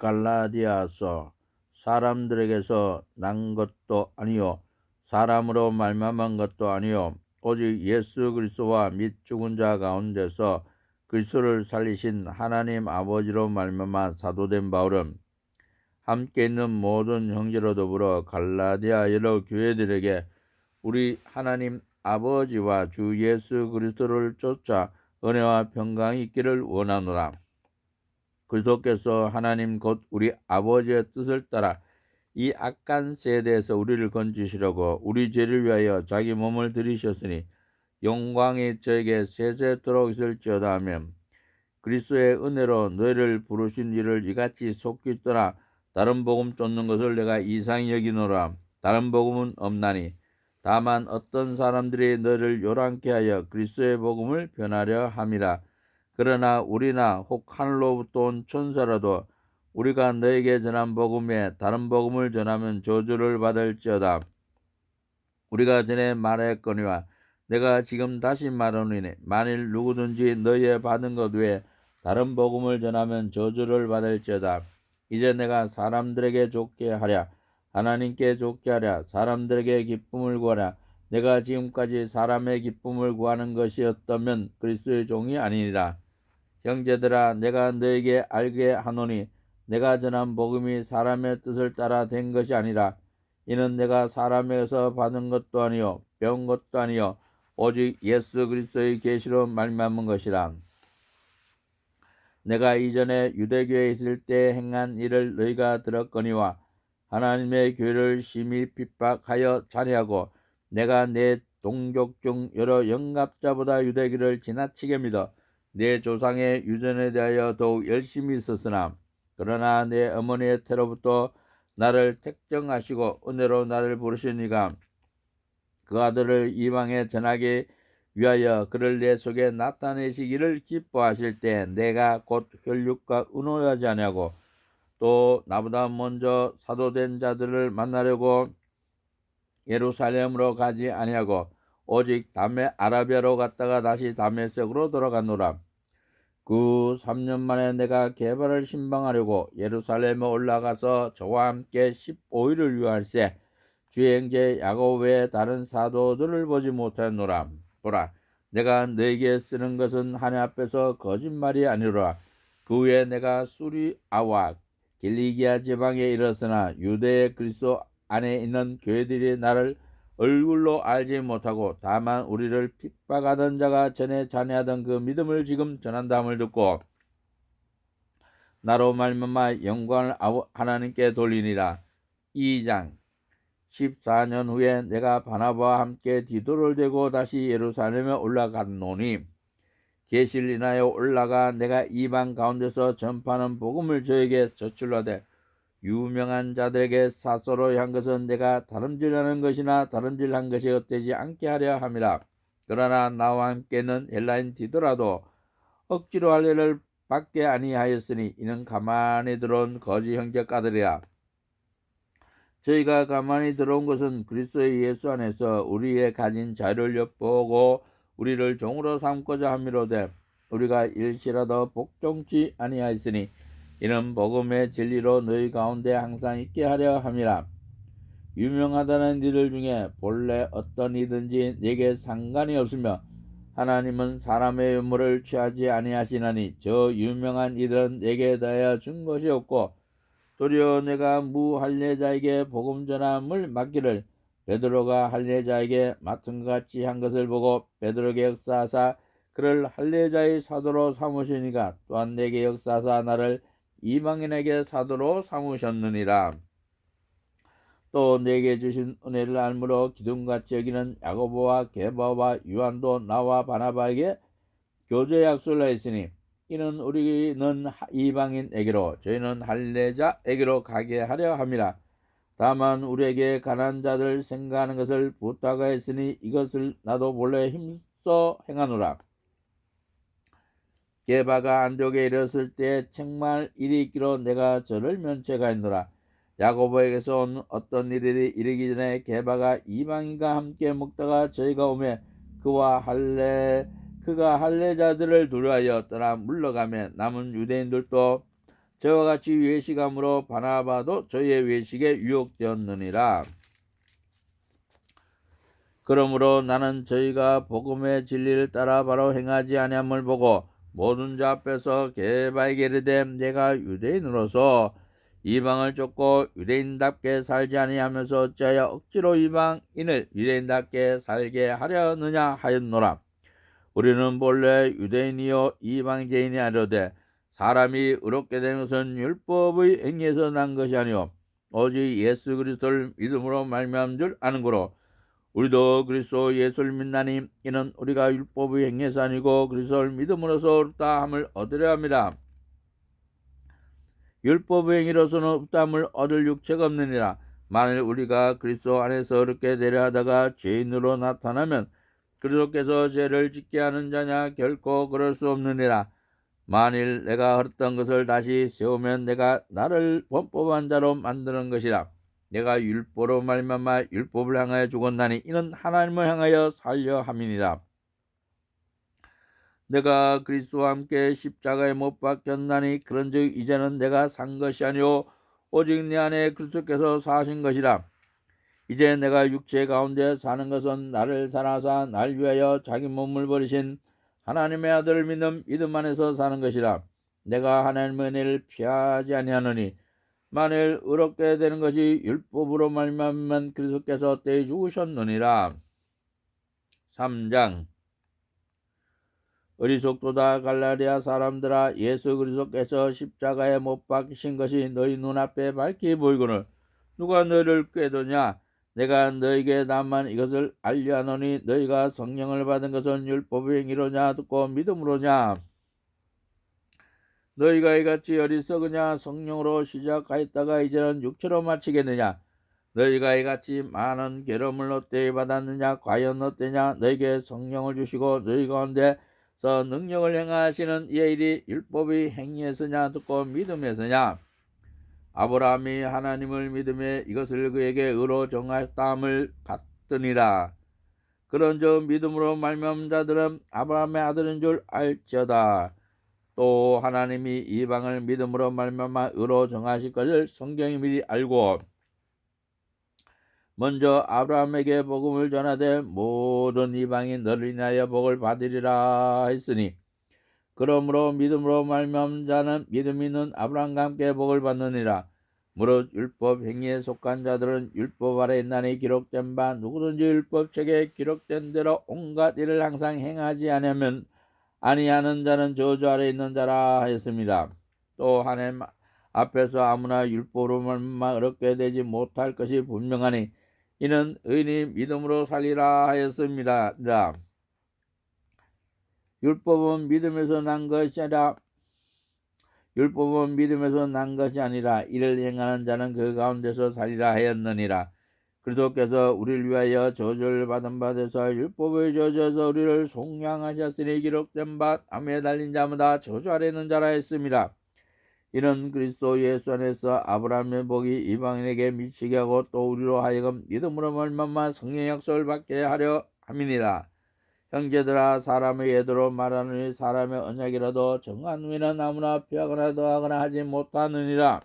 갈라디아서 사람들에게서 난 것도 아니요 사람으로 말미암은 것도 아니요 오직 예수 그리스도와 및 죽은 자 가운데서 그리스도를 살리신 하나님 아버지로 말미암아 사도된 바울은 함께 있는 모든 형제로 더불어 갈라디아 여러 교회들에게 우리 하나님 아버지와 주 예수 그리스도를 쫓아 은혜와 평강이 있기를 원하노라. 그리스도께서 하나님 곧 우리 아버지의 뜻을 따라 이 악한 세대에서 우리를 건지시려고 우리 죄를 위하여 자기 몸을 들이셨으니 영광이 저에게 세세토록 있을지어다 하며 그리스도의 은혜로 너희를 부르신 이를 이같이 속히 떠나 다른 복음 쫓는 것을 내가 이상히 여기노라. 다른 복음은 없나니 다만 어떤 사람들이 너희를 요란케 하여 그리스도의 복음을 변하려 함이라. 그러나 우리나 혹 하늘로부터 온 천사라도 우리가 너에게 전한 복음에 다른 복음을 전하면 저주를 받을지어다. 우리가 전에 말하였거니와 내가 지금 다시 말하노니 만일 누구든지 너희의 받은 것 외에 다른 복음을 전하면 저주를 받을지어다. 이제 내가 사람들에게 좋게 하랴 하나님께 좋게 하랴 사람들에게 기쁨을 구하랴 내가 지금까지 사람의 기쁨을 구하는 것이었다면 그리스도의 종이 아니니라. 형제들아 내가 너에게 알게 하노니 내가 전한 복음이 사람의 뜻을 따라 된 것이 아니라 이는 내가 사람에게서 받은 것도 아니요 배운 것도 아니요 오직 예수 그리스도의 계시로 말미암은 것이라. 내가 이전에 유대교에 있을 때 행한 일을 너희가 들었거니와 하나님의 교회를 심히 핍박하여 잔해하고 내가 내 동족 중 여러 영갑자보다 유대교를 지나치게 믿어 내 조상의 유전에 대하여 더욱 열심히 있었으나 그러나 내 어머니의 태로부터 나를 택정하시고 은혜로 나를 부르신 이가 그 아들을 이방에 전하기 위하여 그를 내 속에 나타내시기를 기뻐하실 때 내가 곧 혈육과 의논하지 아니하고 또 나보다 먼저 사도된 자들을 만나려고 예루살렘으로 가지 아니하고 오직 아라비아로 갔다가 다시 다메섹으로 돌아가노라. 그 3년 만에 내가 게바를 신방하려고 예루살렘에 올라가서 저와 함께 15일을 유할세 주의 형제 야곱 외에 다른 사도들을 보지 못하노라. 보라 내가 너에게 쓰는 것은 하늘 앞에서 거짓말이 아니로라. 그 후에 내가 수리아와 길리기아 지방에 이르렀으나 유대의 그리스도 안에 있는 교회들이 나를 얼굴로 알지 못하고 다만 우리를 핍박하던 자가 전에 잔해하던 그 믿음을 지금 전한다함을 듣고 나로 말미암아 영광을 하나님께 돌리니라. 2장 14년 후에 내가 바나바와 함께 디도를 대고 다시 예루살렘에 올라갔노니 계시를 인하여 올라가 내가 이방 가운데서 전파하는 복음을 저에게 저출하되 유명한 자들에게 사서로 한 것은 내가 다름질하는 것이나 다름질한 것이 헛되지 않게 하려 함이라. 그러나 나와 함께는 헬라인 디도라도 억지로 할 일을 받게 아니하였으니 이는 가만히 들어온 거짓 형제가들이라. 저희가 가만히 들어온 것은 그리스도의 예수 안에서 우리의 가진 자유를 엿보고 우리를 종으로 삼고자 함이로되 우리가 일시라도 복종치 아니하였으니 이는 복음의 진리로 너희 가운데 항상 있게 하려 함이라. 유명하다는 이들 중에 본래 어떤 이든지 내게 상관이 없으며 하나님은 사람의 유물을 취하지 아니하시나니 저 유명한 이들은 내게 대하여 준 것이 없고 도리어 내가 무할례자에게 복음 전함을 맡기를 베드로가 할례자에게 맡은 것 같이 한 것을 보고 베드로에게 역사하사 그를 할례자의 사도로 삼으시니가 또한 내게 역사하사 나를 이방인에게 사도로 삼으셨느니라. 또 내게 주신 은혜를 알므로 기둥같이 여기는 야고보와 게바와 요한도 나와 바나바에게 교제 약속을 했으니 이는 우리는 이방인에게로 저희는 할례자에게로 가게 하려 함이라. 다만 우리에게 가난한 자들 생각하는 것을 부탁하였으니 이것을 나도 본래 힘써 행하노라. 게바가 안디옥에 이르렀을 때 책망할 일이 있기로 내가 저를 면책하였노라. 야고보에게서 온 어떤 일이 이르기 전에 게바가 이방인과 함께 먹다가 저희가 오매 그가 할례자들을 두려하여 떠나 물러가며 남은 유대인들도 저와 같이 외식함으로 바나바도 저희의 외식에 유혹되었느니라. 그러므로 나는 저희가 복음의 진리를 따라 바로 행하지 아니함을 보고 모든 자 앞에서 개바에게 이르되 내가 유대인으로서 이방을 쫓고 유대인답게 살지 아니하면서 어찌하여 억지로 이방인을 유대인답게 살게 하려느냐 하였노라. 우리는 본래 유대인이요 이방제인이 아니로되 사람이 의롭게 되는 것은 율법의 행위에서 난 것이 아니요 오직 예수 그리스도를 믿음으로 말미암은 줄 아는 거로 우리도 그리스도 예수를 믿나니 이는 우리가 율법의 행위에서 아니고 그리스도를 믿음으로써 의롭다 함을 얻으려 합니다. 율법의 행위로서는 없다 함을 얻을 육체가 없느니라. 만일 우리가 그리스도 안에서 의롭게 되려 하다가 죄인으로 나타나면 그리스도께서 죄를 짓게 하는 자냐? 결코 그럴 수 없느니라. 만일 내가 헐었던 것을 다시 세우면 내가 나를 범법한 자로 만드는 것이라. 내가 율법으로 말미암아 율법을 향하여 죽었나니 이는 하나님을 향하여 살려 함이니라. 내가 그리스도와 함께 십자가에 못 박혔나니 그런즉 이제는 내가 산 것이 아니오 오직 내 안에 그리스도께서 사신 것이라. 이제 내가 육체 가운데 사는 것은 나를 사랑하사 날 위하여 자기 몸을 버리신 하나님의 아들을 믿는 믿음 안에서 사는 것이라. 내가 하나님의 은혜를 피하지 아니하노니 만일 의롭게 되는 것이 율법으로 말미암으면 그리스도께서 때에 죽으셨느니라. 3장 어리석도다 갈라디아 사람들아 예수 그리스도께서 십자가에 못 박히신 것이 너희 눈앞에 밝히 보이거늘 누가 너희를 꾀도냐. 내가 너희에게 다만 이것을 알려하노니 너희가 성령을 받은 것은 율법의 행위로냐 듣고 믿음으로냐. 너희가 이같이 어리석으냐. 성령으로 시작하였다가 이제는 육체로 마치겠느냐. 너희가 이같이 많은 괴로움을 어때에 받았느냐. 과연 어때냐. 너희에게 성령을 주시고 너희 가운데서 능력을 행하시는 이의 일이 율법의 행위에서냐 듣고 믿음에서냐. 아브라함이 하나님을 믿음에 이것을 그에게 의로 정하였다함을 받더니라. 그런즉 믿음으로 말미암은 자들은 아브라함의 아들인 줄 알지어다. 또 하나님이 이방을 믿음으로 말미암아 의로 정하실 것을 성경이 미리 알고 먼저 아브라함에게 복음을 전하되 모든 이방이 너를 인하여 복을 받으리라 했으니 그러므로 믿음으로 말미암은 자는 믿음 있는 아브라함과 함께 복을 받느니라. 무릇 율법 행위에 속한 자들은 율법 아래 있나니 기록된 바 누구든지 율법책에 기록된 대로 온갖 일을 항상 행하지 아니하면 아니하는 자는 저주 아래 있는 자라 하였습니다. 또 하나님 앞에서 아무나 율법으로 말미암아 어렵게 되지 못할 것이 분명하니 이는 의인이 믿음으로 살리라 하였습니다. 율법은 믿음에서 난 것이 아니라 이를 행하는 자는 그 가운데서 살리라 하였느니라. 그리스도께서 우리를 위하여 저주를 받은 바 되사 율법의 저주에서 우리를 속량하셨으니 기록된 바 나무에 달린 자마다 저주 아래 있는 자라 했습니다. 이는 그리스도 예수 안에서 아브라함의 복이 이방인에게 미치게 하고 또 우리로 하여금 믿음으로 말미암아 성령의 약속을 받게 하려 함이니라. 형제들아 사람의 예대로 말하느니 사람의 언약이라도 정한 후에는 아무나 피하거나 더하거나 하지 못하느니라.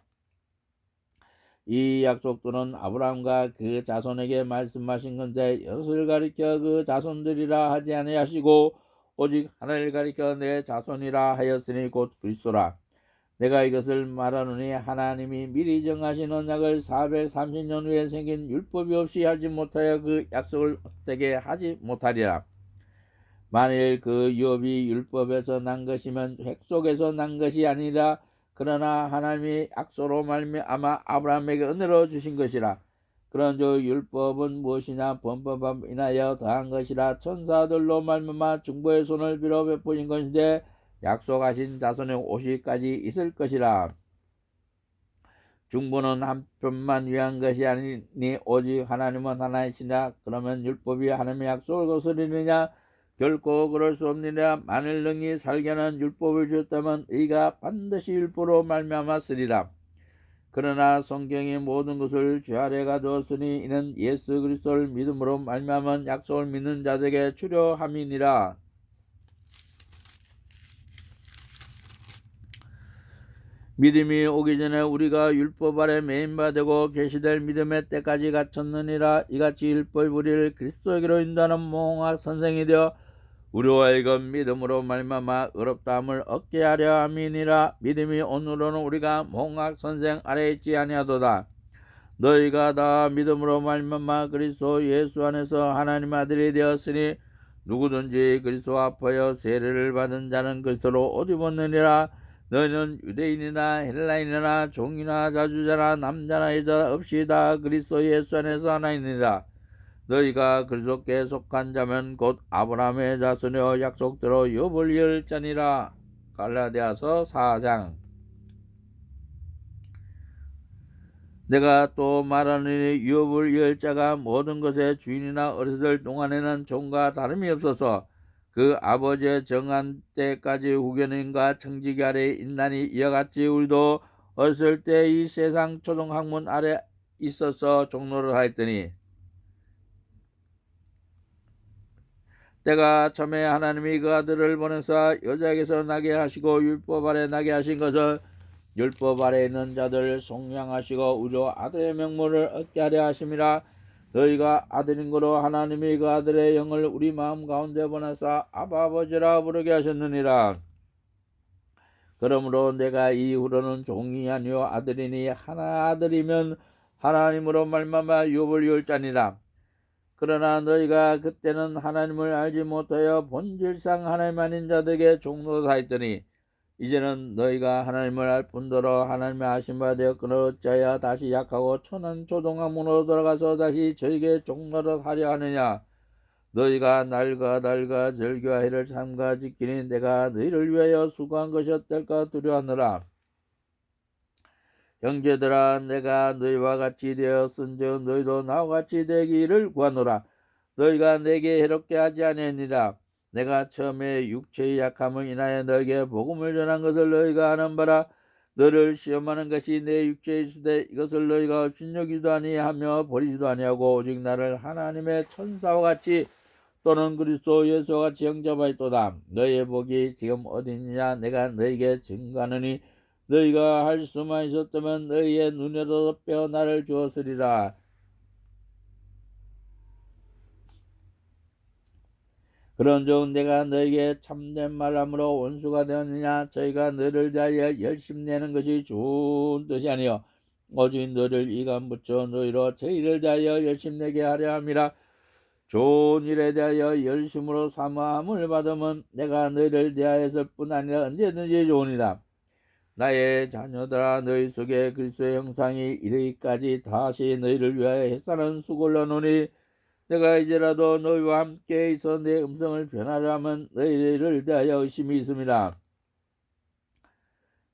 이 약속들은 아브라함과 그 자손에게 말씀하신 건데 이것을 가리켜 그 자손들이라 하지 아니하시고 오직 하나님을 가리켜 내 자손이라 하였으니 곧 그리스도라. 내가 이것을 말하노니 하나님이 미리 정하신 언약을 430년 후에 생긴 율법이 없이 하지 못하여 그 약속을 헛되게 하지 못하리라. 만일 그 유업이 율법에서 난 것이면 획 속에서 난 것이 아니라 그러나 하나님이 약속으로 말미암아 아브라함에게 은혜로 주신 것이라. 그런즉 율법은 무엇이냐 범법함 인하여 더한 것이라. 천사들로 말미암아 중보의 손을 빌어 베푸신 것인데 약속하신 자손의 오시까지 있을 것이라. 중보는 한편만 위한 것이 아니니 오직 하나님은 하나이시냐. 그러면 율법이 하나님의 약속을 거스르느냐. 결코 그럴 수 없느니라. 만일 능히 살게 하는 율법을 주었다면 의가 반드시 율법으로 말미암아 쓰리라. 그러나 성경이 모든 것을 죄 아래 가두었으니 이는 예수 그리스도를 믿음으로 말미암은 약속을 믿는 자들에게 주려 함이니라. 믿음이 오기 전에 우리가 율법 아래 매인바 되고 계시될 믿음의 때까지 갇혔느니라. 이같이 율법이 우리를 그리스도에게로 인도하는 몽학 선생이 되어 우리와 하여금 믿음으로 말미암아 의롭다함을 얻게 하려 함이니라. 믿음이 오늘로는 우리가 몽학 선생 아래에 있지 아니하도다. 너희가 다 믿음으로 말미암아 그리스도 예수 안에서 하나님 아들이 되었으니 누구든지 그리스도 앞하여 세례를 받은 자는 그리스도로 옷 입었느니라. 너희는 유대인이나 헬라인이나 종이나 자주자나 남자나 여자 없이 다 그리스도 예수 안에서 하나이니라. 너희가 그리스도께 속한 자면 곧 아브라함의 자손이여 약속대로 욥을 이을 자니라. 갈라디아서 4장. 내가 또 말하느니 욥을 이을 자가 모든 것의 주인이나 어렸을 동안에는 종과 다름이 없어서 그 아버지의 정한 때까지 후견인과 청지기 아래 있나니 이와 같이 우리도 어렸을 때 이 세상 초등학문 아래 있어서 종로를 하였더니 때가 처음에 하나님이 그 아들을 보내사 여자에게서 나게 하시고 율법 아래 나게 하신 것은 율법 아래 있는 자들을 속량하시고 우리로 아들의 명분을 얻게 하려 하심이라. 너희가 아들인 거로 하나님이 그 아들의 영을 우리 마음 가운데 보내사 아바 아버지라 부르게 하셨느니라. 그러므로 내가 이후로는 종이 아니요 아들이니 하나 아들이면 하나님으로 말미암아 욥을 이을 자니라. 그러나 너희가 그때는 하나님을 알지 못하여 본질상 하나님 아닌 자들에게 종노릇하였더니 이제는 너희가 하나님을 알 뿐더러 하나님의 아신 바 되었거늘 어찌하여 다시 약하고 천한 초동학문으로 돌아가서 다시 저에게 종노릇하려 하느냐. 너희가 날과 달과 절기와 해를 삼가 지키니 내가 너희를 위하여 수고한 것이 어떨까 두려워하느라. 형제들아, 내가 너희와 같이 되었은즉 너희도 나와 같이 되기를 구하노라. 너희가 내게 해롭게 하지 아니하니라. 내가 처음에 육체의 약함을 인하여 너에게 복음을 전한 것을 너희가 아는 바라. 너를 시험하는 것이 내 육체에 있으되 이것을 너희가 업신여기도 아니하며 버리지도 아니하고 오직 나를 하나님의 천사와 같이 또는 그리스도 예수와 같이 영접하였도다. 너희의 복이 지금 어디 있느냐. 내가 너희에게 증거하느니 너희가 할 수만 있었다면 너희의 눈에도 빼어 나를 주었으리라. 그런즉 내가 너희에게 참된 말함으로 원수가 되었느냐. 저희가 너희를 대하여 열심 내는 것이 좋은 뜻이 아니요 오직 너희를 이감 붙여 너희로 저희를 대하여 열심 내게 하려 함이라. 좋은 일에 대하여 열심으로 사모함을 받으면 내가 너희를 대하였을 뿐 아니라 언제든지 좋으니라. 나의 자녀들아, 너희 속에 그리스도의 형상이 이르기까지 다시 너희를 위하여 애쓰는 수고를 하노니 내가 이제라도 너희와 함께 있어 내 음성을 변하려 하면 너희를 대하여 의심이 있음이라.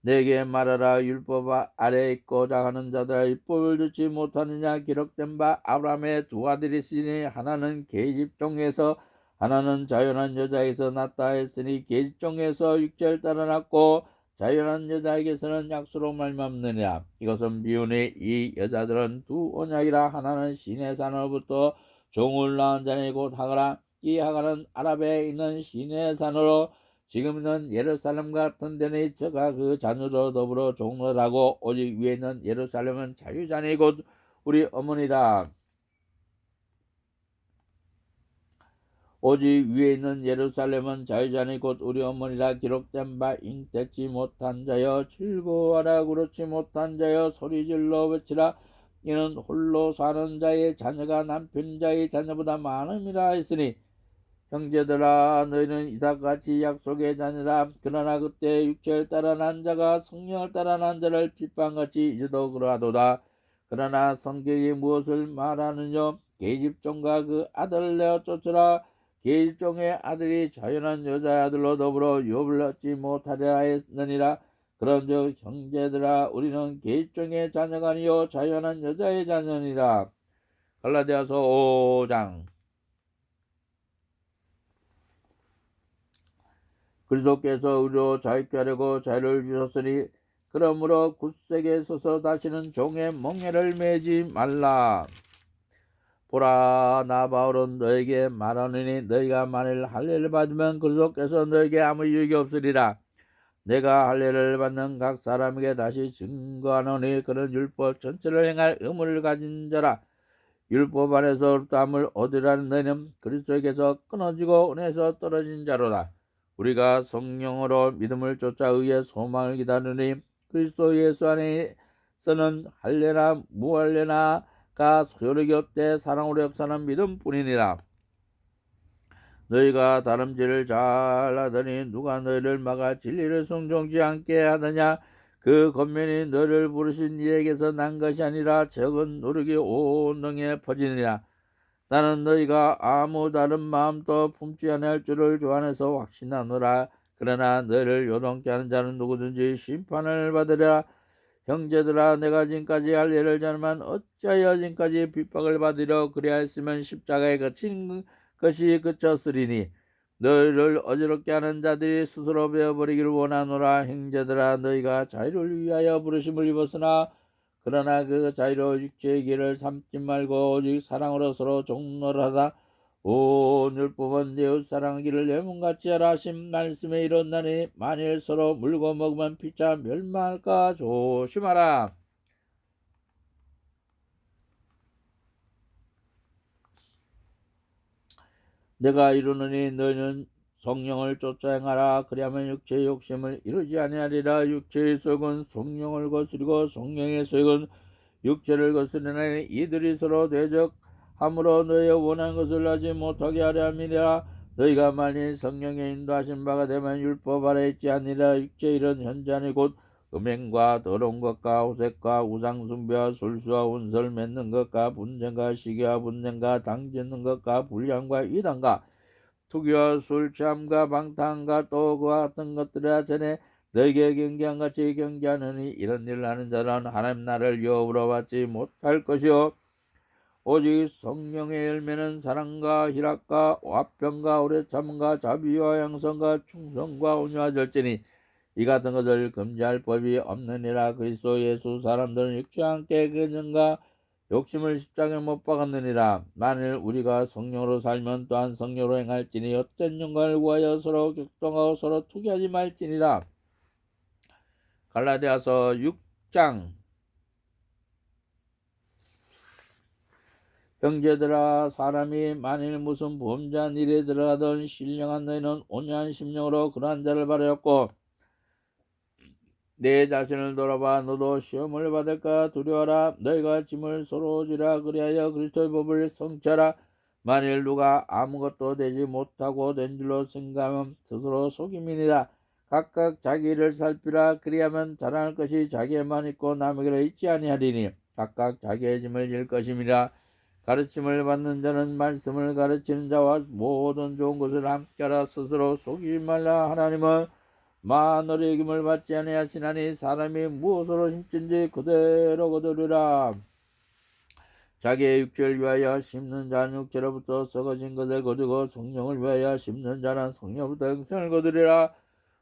내게 말하라. 율법 아래 있고자 하는 자들아, 율법을 듣지 못하느냐. 기록된 바 아브라함의 두 아들이 있으니 하나는 계집종에서 하나는 자연한 여자에게서 났다 했으니 계집종에서 육체를 따라 났고 자연한 여자에게서는 약수로 말미암느니라. 이것은 비유니 이 여자들은 두 언약이라. 하나는 시내 산으로부터 종을 낳은 자니 곧 하가라. 이 하가는 아랍에 있는 시내 산으로 지금은 예루살렘 같은 데니 저가 그 자녀로 더불어 종로라고. 오직 위에 있는 예루살렘은 자유자니 곧 우리 어머니라. 오직 위에 있는 예루살렘은 자유자니 곧 우리 어머니라. 기록된 바 잉태치 못한 자여 즐거워하라. 그렇지 못한 자여 소리질러 외치라. 이는 홀로 사는 자의 자녀가 남편 자의 자녀보다 많음이라 했으니 형제들아, 너희는 이삭같이 약속의 자녀라. 그러나 그때 육체를 따라 난 자가 성령을 따라 난 자를 핍박같이 이제도 그러하도다. 그러나 성경이 무엇을 말하느냐. 계집종과 그 아들을 내어 쫓으라. 계집종의 아들이 자연한 여자의 아들로 더불어 욥을 얻지 못하려 했느니라. 그런즉 형제들아, 우리는 계집종의 자녀가 아니요 자연한 여자의 자녀니라. 갈라디아서 5장. 그리스도께서 우리로 자유케 하려고 자유를 주셨으니 그러므로 굳세게 서서 다시는 종의 멍에를 매지 말라. 보라, 나 바울은 너에게 말하느니 너희가 만일 할례를 받으면 그리스도께서 너에게 아무 유익이 없으리라. 내가 할례를 받는 각 사람에게 다시 증거하노니 그런 율법 전체를 행할 의무를 가진 자라. 율법 안에서 땀을 얻으라는 너희는 그리스도에게서 끊어지고 은혜에서 떨어진 자로다. 우리가 성령으로 믿음을 쫓아 의의 소망을 기다리니 그리스도 예수 안에서는 할례나 무할례나가 소용이 없되 사랑으로 역사하는 믿음뿐이니라. 너희가 다름질을 잘하더니 누가 너희를 막아 진리를 순종지 않게 하느냐. 그 겉면이 너를 부르신 이에게서 난 것이 아니라 적은 노력이 온 등에 퍼지느니라. 나는 너희가 아무 다른 마음도 품지 아니할 줄을 주 안에서 확신하노라. 그러나 너희를 요동케 하는 자는 누구든지 심판을 받으리라. 형제들아, 내가 지금까지 할례를 전하면 어찌하여 지금까지 핍박을 받으려 그리하였으면 십자가에 갇힌 것이 그쳤으리니 너희를 어지럽게 하는 자들이 스스로 베어버리기를 원하노라. 형제들아, 너희가 자유를 위하여 부르심을 입었으나 그러나 그 자유로 육체의 길을 삼지 말고 오직 사랑으로 서로 종노하다. 온 율법은 내 이웃 사랑하기를 내 몸같이 하라 하신 말씀에 이뤘나니 만일 서로 물고 먹으면 피차 멸망할까 조심하라. 내가 이루노니 너희는 성령을 쫓아 행하라. 그리하면 육체의 욕심을 이루지 아니하리라. 육체의 소욕은 성령을 거스리고 성령의 소욕은 육체를 거스르나니 이들이 서로 대적함으로 너희의 원하는 것을 하지 못하게 하려 함이라. 너희가 만일 성령의 인도하신 바가 되면 율법 아래 있지 아니라. 육체의 일은 현저하니 곧 음행과 더러운 것과 호색과 우상숭배와 술수와 운설 맺는 것과 분쟁과 시기와 분쟁과 당짓는 것과 불량과 이단과 투기와 술취함과 방탕과 또 그와 같은 것들이라. 전에 너에게 경계한 같이 경계하느니 이런 일을 하는 자는 하나님 나라를 유업으로 받지 못할 것이요 오직 성령의 열매는 사랑과 희락과 화평과 오래 참음과 자비와 양선과 충성과 온유와 절제니 이 같은 것을 금지할 법이 없느니라. 그리스도 예수 사람들은 육체와 함께 그전과 욕심을 십자가에 못 박았느니라. 만일 우리가 성령으로 살면 또한 성령으로 행할지니 헛된 영광을 구하여 서로 격동하고 서로 투기하지 말지니라. 갈라디아서 6장. 형제들아, 사람이 만일 무슨 범죄한 일에 들어가던 신령한 너희는 온유한 심령으로 그러한 자를 바라였고 내 자신을 돌아봐. 너도 시험을 받을까 두려워라. 너희가 짐을 서로 지라. 그리하여 그리스도의 법을 성취하라. 만일 누가 아무것도 되지 못하고 된 줄로 생각하면 스스로 속임이니라. 각각 자기 일을 살피라. 그리하면 자랑할 것이 자기에만 있고 남에게로 있지 아니하리니 각각 자기의 짐을 질 것임이라. 가르침을 받는 자는 말씀을 가르치는 자와 모든 좋은 것을 함께하라. 스스로 속이지 말라. 하나님은 마늘의 기름을 받지 아니하시나니 사람이 무엇으로 심든지 그대로 거두리라. 자기의 육체를 위하여 심는 자는 육체로부터 썩어진 것을 거두고 성령을 위하여 심는 자는 성령부터 영생을 거두리라.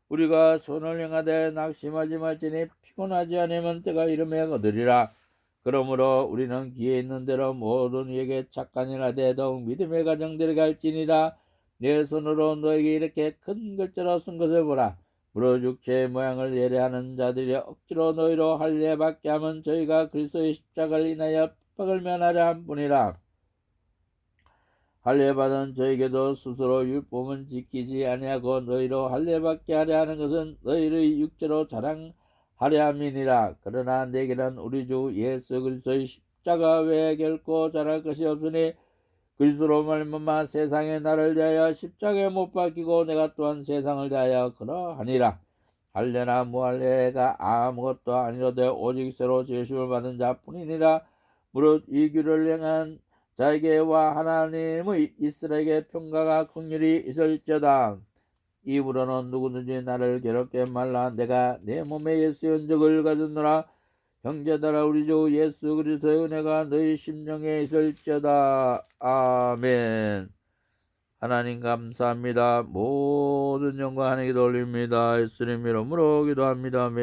우리가 선을 행하되 낙심하지 말지니 피곤하지 않으면 때가 이름에 거두리라. 그러므로 우리는 기회 있는 대로 모든 이에게 착한 일 하되 더욱 믿음의 가정들에게 할지니라. 내 손으로 너에게 이렇게 큰 글자로 쓴 것을 보라. 무릇 육체의 모양을 예례하는 자들이 억지로 너희로 할례 받게 하면 저희가 그리스도의 십자가를 인하여 핍박을 면하려 함뿐이라. 할례 받은 저에게도 스스로 율법은 지키지 아니하고 너희로 할례 받게 하려 하는 것은 너희의 육체로 자랑하려 함이니라. 그러나 내게는 우리 주 예수 그리스도의 십자가 외에 결코 자랄 것이 없으니 그리스도로 말미암아 세상에 나를 대하여 십자가에 못 박히고 내가 또한 세상을 대하여 그러하니라. 할례나 무할례가 아무것도 아니로되 오직 새로 제심을 받은 자뿐이니라. 무릇 이 길을 행한 자에게와 하나님의 이스라엘에게 평가가 긍휼히 있을지어다. 입으로는 누구든지 나를 괴롭게 말라. 내가 내 몸에 예수의 흔적을 가졌노라. 형제들아, 우리 주 예수 그리스도의 은혜가 너희 심령에 있을지어다. 아멘. 하나님 감사합니다. 모든 영광 하나님께 돌립니다. 예수님 이름으로 기도합니다. 아멘.